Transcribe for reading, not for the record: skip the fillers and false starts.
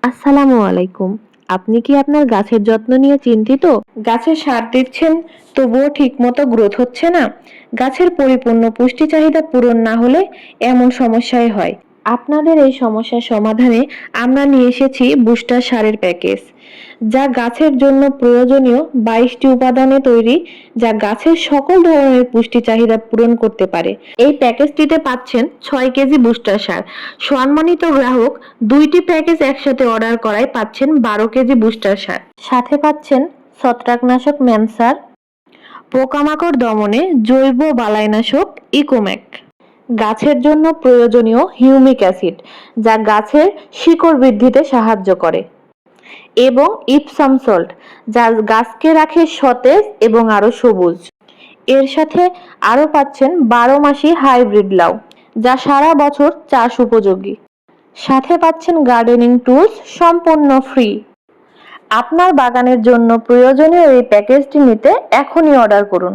আসসালামু আলাইকুম। আপনি কি আপনার গাছের যত্ন নিয়ে চিন্তিত? গাছে সার দিচ্ছেন, তবুও ঠিকমতো গ্রোথ হচ্ছে না? গাছের পরিপূর্ণ পুষ্টি চাহিদা পূরণ না হলে এমন সমস্যাই হয়। আপনাদের এই সমস্যার সমাধানে আমরা নিয়ে এসেছি বুস্টার সারের প্যাকেজ, যা গাছের জন্য প্রয়োজনীয় ২২টি উপাদানে তৈরি, যা গাছের সকল ধরনের পুষ্টি চাহিদা পূরণ করতে পারে। এই প্যাকেজটিতে পাচ্ছেন ৬ কেজি বুস্টার সার। সম্মানিত গ্রাহক ২টি প্যাকেজ একসাথে অর্ডার করায় পাচ্ছেন ১২ কেজি বুস্টার সার। সাথে পাচ্ছেন ছত্রাকনাশক ম্যানসার, পোকামাকড় দমনে জৈব বালাইনাশক ইকোম্যাক, গাছের জন্য প্রয়োজনীয় হিউমিক অ্যাসিড, যা গাছের শিকড় বৃদ্ধিতে সাহায্য করে, এবং ইপসাম সল্ট, যা গাছকে রাখে সতেজ এবং আরো সবুজ। এর সাথে আরো পাচ্ছেন ১২ মাসি হাইব্রিড লাউ, যা সারা বছর চাষ উপযোগী। সাথে পাচ্ছেন গার্ডেনিং টুলস সম্পূর্ণ ফ্রি। আপনার বাগানের জন্য প্রয়োজনীয় এই প্যাকেজটি নিতে এখনই অর্ডার করুন।